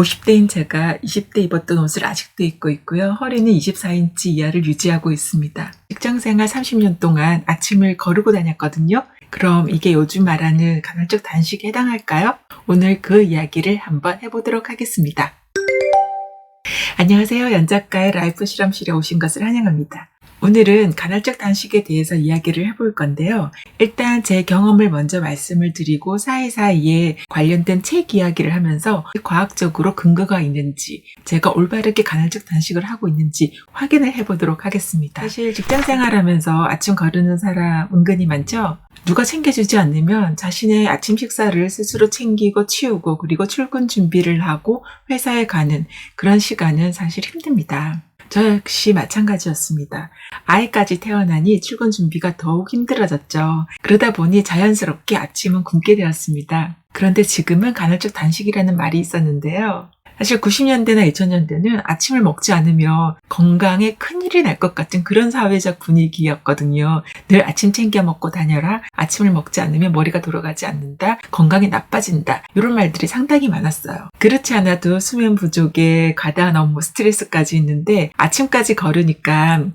50대인 제가 20대 입었던 옷을 아직도 입고 있고요. 허리는 24인치 이하를 유지하고 있습니다. 직장생활 30년 동안 아침을 거르고 다녔거든요. 그럼 이게 요즘 말하는 간헐적 단식에 해당할까요? 오늘 그 이야기를 한번 해보도록 하겠습니다. 안녕하세요. 연작가의 라이프 실험실에 오신 것을 환영합니다. 오늘은 간헐적 단식에 대해서 이야기를 해볼 건데요. 일단 제 경험을 먼저 말씀을 드리고 사이사이에 관련된 책 이야기를 하면서 과학적으로 근거가 있는지, 제가 올바르게 간헐적 단식을 하고 있는지 확인을 해보도록 하겠습니다. 사실 직장생활하면서 아침 거르는 사람 은근히 많죠? 누가 챙겨주지 않으면 자신의 아침 식사를 스스로 챙기고 치우고 그리고 출근 준비를 하고 회사에 가는 그런 시간은 사실 힘듭니다. 저 역시 마찬가지였습니다. 아이까지 태어나니 출근 준비가 더욱 힘들어졌죠. 그러다 보니 자연스럽게 아침은 굶게 되었습니다. 그런데 지금은 간헐적 단식이라는 말이 있었는데요. 사실 90년대나 2000년대는 아침을 먹지 않으면 건강에 큰일이 날 것 같은 그런 사회적 분위기였거든요. 늘 아침 챙겨 먹고 다녀라. 아침을 먹지 않으면 머리가 돌아가지 않는다. 건강이 나빠진다. 이런 말들이 상당히 많았어요. 그렇지 않아도 수면 부족에 과다한 업무 스트레스까지 있는데 아침까지 거르니까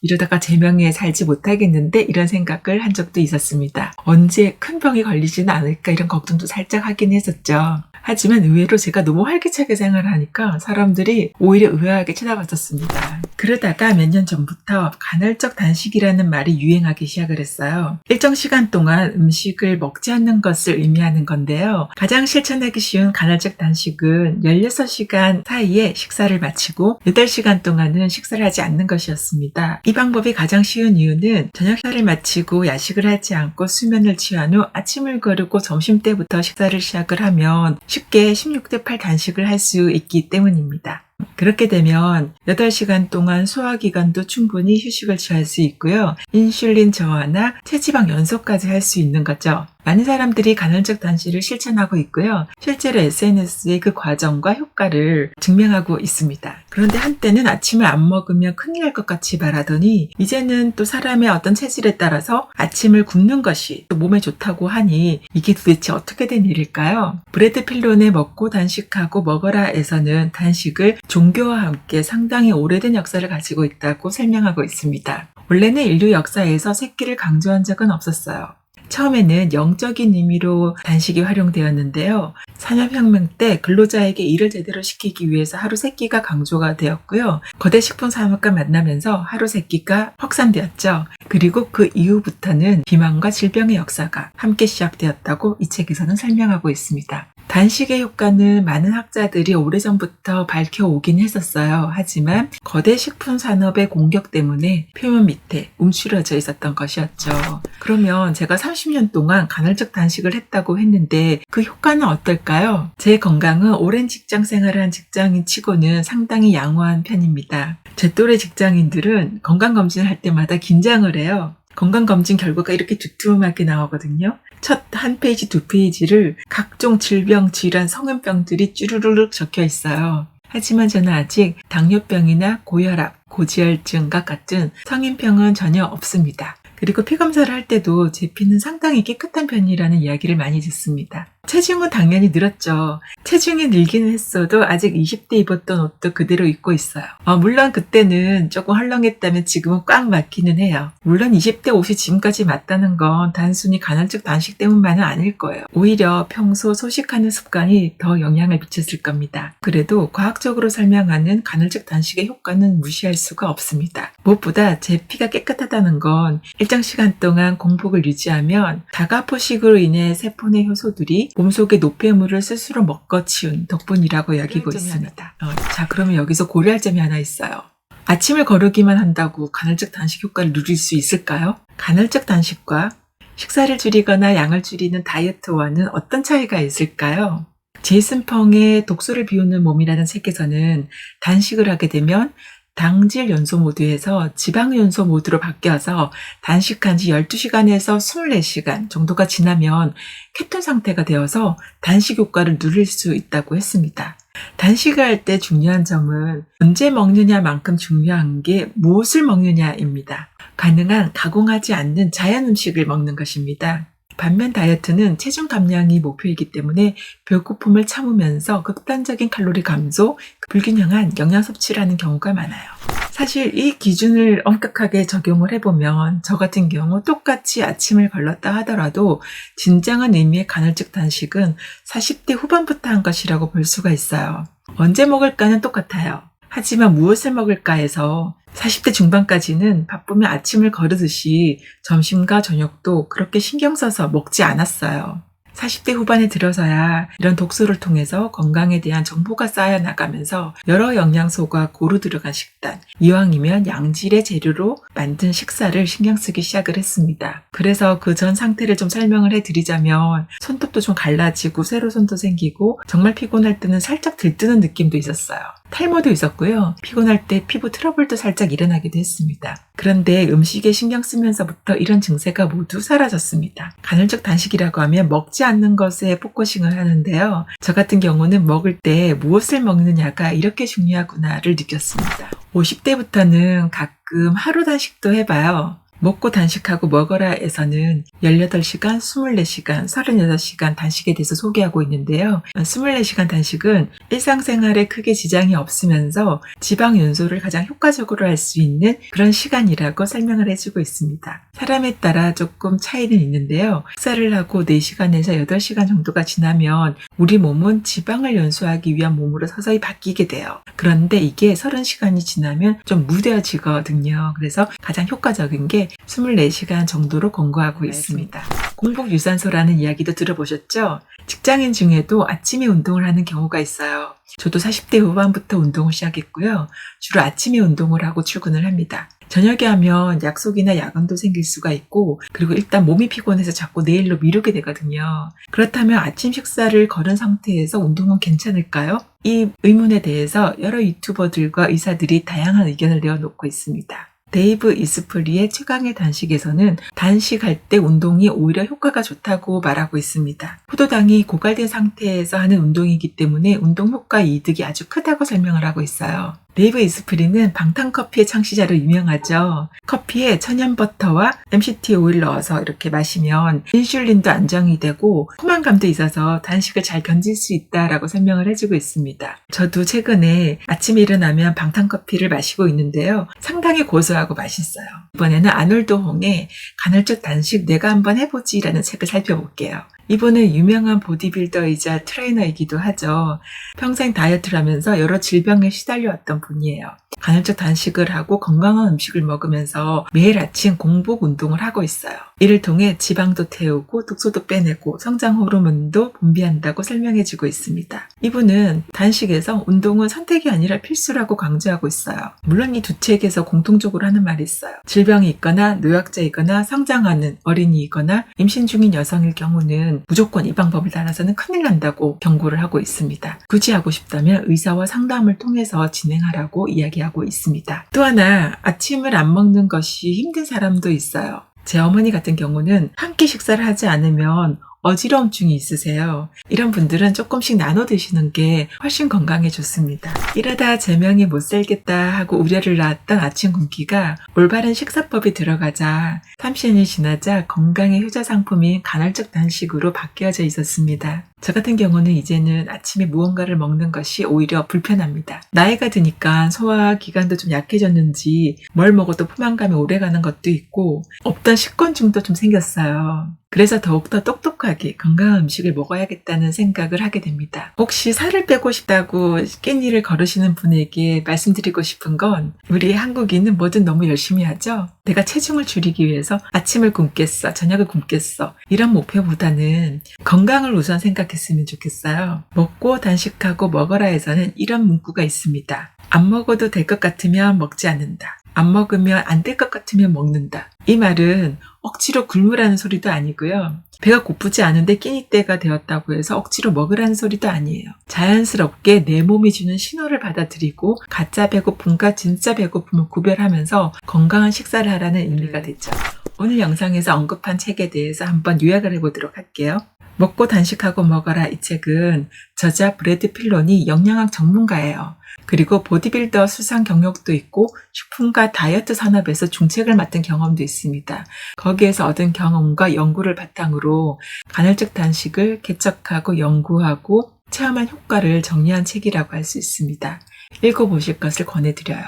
이러다가 제명에 살지 못하겠는데 이런 생각을 한 적도 있었습니다. 언제 큰 병이 걸리지는 않을까 이런 걱정도 살짝 하긴 했었죠. 하지만 의외로 제가 너무 활기차게 생활하니까 사람들이 오히려 의아하게 쳐다봤었습니다. 그러다가 몇 년 전부터 간헐적 단식이라는 말이 유행하기 시작을 했어요. 일정 시간 동안 음식을 먹지 않는 것을 의미하는 건데요. 가장 실천하기 쉬운 간헐적 단식은 16시간 사이에 식사를 마치고 8시간 동안은 식사를 하지 않는 것이었습니다. 이 방법이 가장 쉬운 이유는 저녁 식사를 마치고 야식을 하지 않고 수면을 취한 후 아침을 거르고 점심때부터 식사를 시작을 하면 쉽게 16대 8 단식을 할 수 있기 때문입니다. 그렇게 되면 8시간 동안 소화기관도 충분히 휴식을 취할 수 있고요. 인슐린 저하나 체지방 연소까지 할 수 있는 거죠. 많은 사람들이 간헐적 단식을 실천하고 있고요. 실제로 SNS에 그 과정과 효과를 증명하고 있습니다. 그런데 한때는 아침을 안 먹으면 큰일 날 것 같이 바라더니 이제는 또 사람의 어떤 체질에 따라서 아침을 굶는 것이 또 몸에 좋다고 하니 이게 도대체 어떻게 된 일일까요? 브래드 필론의 먹고 단식하고 먹어라에서는 단식을 종교와 함께 상당히 오래된 역사를 가지고 있다고 설명하고 있습니다. 원래는 인류 역사에서 새끼를 강조한 적은 없었어요. 처음에는 영적인 의미로 단식이 활용되었는데요. 산업혁명 때 근로자에게 일을 제대로 시키기 위해서 하루 세끼가 강조가 되었고요. 거대 식품 산업과 만나면서 하루 세끼가 확산되었죠. 그리고 그 이후부터는 비만과 질병의 역사가 함께 시작되었다고 이 책에서는 설명하고 있습니다. 단식의 효과는 많은 학자들이 오래전부터 밝혀오긴 했었어요. 하지만 거대 식품 산업의 공격 때문에 표면 밑에 움츠러져 있었던 것이었죠. 그러면 제가 30년 동안 간헐적 단식을 했다고 했는데 그 효과는 어떨까요? 제 건강은 오랜 직장 생활을 한 직장인 치고는 상당히 양호한 편입니다. 제 또래 직장인들은 건강검진을 할 때마다 긴장을 해요. 건강검진 결과가 이렇게 두툼하게 나오거든요. 첫 한 페이지, 두 페이지를 각종 질병, 질환, 성인병들이 쭈루루룩 적혀 있어요. 하지만 저는 아직 당뇨병이나 고혈압, 고지혈증과 같은 성인병은 전혀 없습니다. 그리고 피검사를 할 때도 제 피는 상당히 깨끗한 편이라는 이야기를 많이 듣습니다. 체중은 당연히 늘었죠. 체중이 늘기는 했어도 아직 20대 입었던 옷도 그대로 입고 있어요. 물론 그때는 조금 헐렁했다면 지금은 꽉 맞기는 해요. 물론 20대 옷이 지금까지 맞다는 건 단순히 간헐적 단식 때문만은 아닐 거예요. 오히려 평소 소식하는 습관이 더 영향을 미쳤을 겁니다. 그래도 과학적으로 설명하는 간헐적 단식의 효과는 무시할 수가 없습니다. 무엇보다 제 피가 깨끗하다는 건 일정 시간 동안 공복을 유지하면 다가포식으로 인해 세포 내 효소들이 몸속의 노폐물을 스스로 먹어치운 덕분이라고 여기고 있습니다. 자, 그러면 여기서 고려할 점이 하나 있어요. 아침을 거르기만 한다고 간헐적 단식 효과를 누릴 수 있을까요? 간헐적 단식과 식사를 줄이거나 양을 줄이는 다이어트와는 어떤 차이가 있을까요? 제이슨 펑의 독소를 비우는 몸이라는 책에서는 단식을 하게 되면 당질 연소 모드에서 지방 연소 모드로 바뀌어서 단식한 지 12시간에서 24시간 정도가 지나면 케톤 상태가 되어서 단식 효과를 누릴 수 있다고 했습니다. 단식을 할 때 중요한 점은 언제 먹느냐만큼 중요한 게 무엇을 먹느냐입니다. 가능한 가공하지 않는 자연 음식을 먹는 것입니다. 반면 다이어트는 체중 감량이 목표이기 때문에 배고픔을 참으면서 극단적인 칼로리 감소, 불균형한 영양 섭취를 하는 경우가 많아요. 사실 이 기준을 엄격하게 적용을 해보면 저 같은 경우 똑같이 아침을 걸렀다 하더라도 진정한 의미의 간헐적 단식은 40대 후반부터 한 것이라고 볼 수가 있어요. 언제 먹을까는 똑같아요. 하지만 무엇을 먹을까에서 40대 중반까지는 바쁘면 아침을 거르듯이 점심과 저녁도 그렇게 신경 써서 먹지 않았어요. 40대 후반에 들어서야 이런 독서를 통해서 건강에 대한 정보가 쌓여 나가면서 여러 영양소가 고루 들어간 식단, 이왕이면 양질의 재료로 만든 식사를 신경 쓰기 시작을 했습니다. 그래서 그 전 상태를 좀 설명을 해드리자면 손톱도 좀 갈라지고 세로선도 생기고 정말 피곤할 때는 살짝 들뜨는 느낌도 있었어요. 탈모도 있었고요. 피곤할 때 피부 트러블도 살짝 일어나기도 했습니다. 그런데 음식에 신경 쓰면서부터 이런 증세가 모두 사라졌습니다. 간헐적 단식이라고 하면 먹지 않는 것에 포커싱을 하는데요. 저 같은 경우는 먹을 때 무엇을 먹느냐가 이렇게 중요하구나를 느꼈습니다. 50대부터는 가끔 하루 단식도 해봐요. 먹고 단식하고 먹어라에서는 18시간, 24시간, 36시간 단식에 대해서 소개하고 있는데요. 24시간 단식은 일상생활에 크게 지장이 없으면서 지방 연소를 가장 효과적으로 할 수 있는 그런 시간이라고 설명을 해주고 있습니다. 사람에 따라 조금 차이는 있는데요. 식사를 하고 4시간에서 8시간 정도가 지나면 우리 몸은 지방을 연소하기 위한 몸으로 서서히 바뀌게 돼요. 그런데 이게 30시간이 지나면 좀 무뎌지거든요. 그래서 가장 효과적인 게 24시간 정도로 권고하고 있습니다. 공복 유산소라는 이야기도 들어보셨죠? 직장인 중에도 아침에 운동을 하는 경우가 있어요. 저도 40대 후반부터 운동을 시작했고요. 주로 아침에 운동을 하고 출근을 합니다. 저녁에 하면 약속이나 야근도 생길 수가 있고 그리고 일단 몸이 피곤해서 자꾸 내일로 미루게 되거든요. 그렇다면 아침 식사를 거른 상태에서 운동은 괜찮을까요? 이 의문에 대해서 여러 유튜버들과 의사들이 다양한 의견을 내어놓고 있습니다. 데이브 이스프리의 최강의 단식에서는 단식할 때 운동이 오히려 효과가 좋다고 말하고 있습니다. 포도당이 고갈된 상태에서 하는 운동이기 때문에 운동 효과 이득이 아주 크다고 설명을 하고 있어요. 데이브 이스프리는 방탄커피의 창시자로 유명하죠. 커피에 천연버터와 MCT 오일 넣어서 이렇게 마시면 인슐린도 안정이 되고 포만감도 있어서 단식을 잘 견딜 수 있다라고 설명을 해주고 있습니다. 저도 최근에 아침에 일어나면 방탄커피를 마시고 있는데요. 상당히 고소하고 맛있어요. 이번에는 아놀드 홍의 간헐적 단식 내가 한번 해보지라는 책을 살펴볼게요. 이분은 유명한 보디빌더이자 트레이너이기도 하죠. 평생 다이어트를 하면서 여러 질병에 시달려왔던 분이에요. 간헐적 단식을 하고 건강한 음식을 먹으면서 매일 아침 공복 운동을 하고 있어요. 이를 통해 지방도 태우고 독소도 빼내고 성장 호르몬도 분비한다고 설명해주고 있습니다. 이분은 단식에서 운동은 선택이 아니라 필수라고 강조하고 있어요. 물론 이 두 책에서 공통적으로 하는 말이 있어요. 질병이 있거나 노약자이거나 성장하는 어린이이거나 임신 중인 여성일 경우는 무조건 이 방법을 따라서는 큰일 난다고 경고를 하고 있습니다. 굳이 하고 싶다면 의사와 상담을 통해서 진행하라고 이야기하고 있습니다. 또 하나 아침을 안 먹는 것이 힘든 사람도 있어요. 제 어머니 같은 경우는 한 끼 식사를 하지 않으면 어지러움증이 있으세요. 이런 분들은 조금씩 나눠 드시는 게 훨씬 건강에 좋습니다. 이러다 제명이 못 살겠다 하고 우려를 낳았던 아침 굶기가 올바른 식사법이 들어가자 30년이 지나자 건강의 효자 상품인 간헐적 단식으로 바뀌어져 있었습니다. 저 같은 경우는 이제는 아침에 무언가를 먹는 것이 오히려 불편합니다. 나이가 드니까 소화기관도 좀 약해졌는지 뭘 먹어도 포만감이 오래가는 것도 있고 없던 식곤증도 좀 생겼어요. 그래서 더욱더 똑똑하게 건강한 음식을 먹어야겠다는 생각을 하게 됩니다. 혹시 살을 빼고 싶다고 깻잎을 거르시는 분에게 말씀드리고 싶은 건 우리 한국인은 뭐든 너무 열심히 하죠. 내가 체중을 줄이기 위해서 아침을 굶겠어, 저녁을 굶겠어 이런 목표보다는 건강을 우선 생각했으면 좋겠어요. 먹고 단식하고 먹어라에서는 이런 문구가 있습니다. 안 먹어도 될 것 같으면 먹지 않는다. 안 먹으면 안 될 것 같으면 먹는다. 이 말은 억지로 굶으라는 소리도 아니고요. 배가 고프지 않은데 끼니 때가 되었다고 해서 억지로 먹으라는 소리도 아니에요. 자연스럽게 내 몸이 주는 신호를 받아들이고 가짜 배고픔과 진짜 배고픔을 구별하면서 건강한 식사를 하라는 의미가 되죠. 오늘 영상에서 언급한 책에 대해서 한번 요약을 해보도록 할게요. 먹고 단식하고 먹어라 이 책은 저자 브래드 필론이 영양학 전문가예요. 그리고 보디빌더 수상 경력도 있고 식품과 다이어트 산업에서 중책을 맡은 경험도 있습니다. 거기에서 얻은 경험과 연구를 바탕으로 간헐적 단식을 개척하고 연구하고 체험한 효과를 정리한 책이라고 할 수 있습니다. 읽어보실 것을 권해드려요.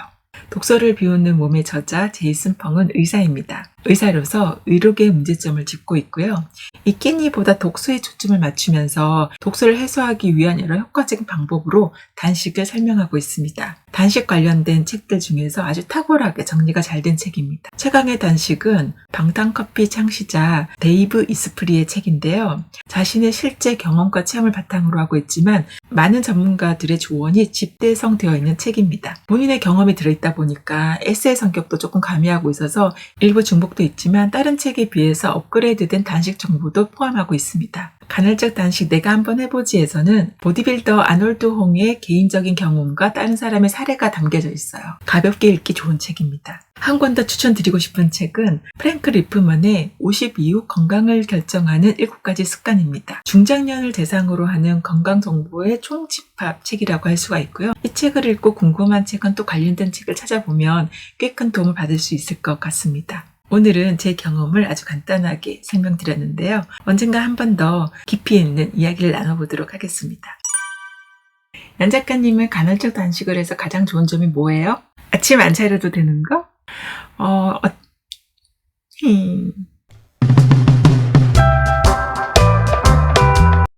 독서를 비우는 몸의 저자 제이슨 펑은 의사입니다. 의사로서 의료계의 문제점을 짚고 있고요. 이 끼니보다 독서에 초점을 맞추면서 독서를 해소하기 위한 여러 효과적인 방법으로 단식을 설명하고 있습니다. 단식 관련된 책들 중에서 아주 탁월하게 정리가 잘 된 책입니다. 최강의 단식은 방탄커피 창시자 데이브 이스프리의 책인데요. 자신의 실제 경험과 체험을 바탕으로 하고 있지만 많은 전문가들의 조언이 집대성되어 있는 책입니다. 본인의 경험이 들어있다 보니까 에세이 성격도 조금 가미하고 있어서 일부 중복도 있지만 다른 책에 비해서 업그레이드된 단식 정보도 포함하고 있습니다. 간헐적 단식 내가 한번 해보지에서는 보디빌더 아놀드 홍의 개인적인 경험과 다른 사람의 사례가 담겨져 있어요. 가볍게 읽기 좋은 책입니다. 한 권 더 추천드리고 싶은 책은 프랭크 리프먼의 50 이후 건강을 결정하는 7가지 습관입니다. 중장년을 대상으로 하는 건강 정보의 총집합 책이라고 할 수가 있고요. 이 책을 읽고 궁금한 책은 또 관련된 책을 찾아보면 꽤 큰 도움을 받을 수 있을 것 같습니다. 오늘은 제 경험을 아주 간단하게 설명드렸는데요. 언젠가 한 번 더 깊이 있는 이야기를 나눠보도록 하겠습니다. 연 작가님은 간헐적 단식을 해서 가장 좋은 점이 뭐예요? 아침 안 차려도 되는 거?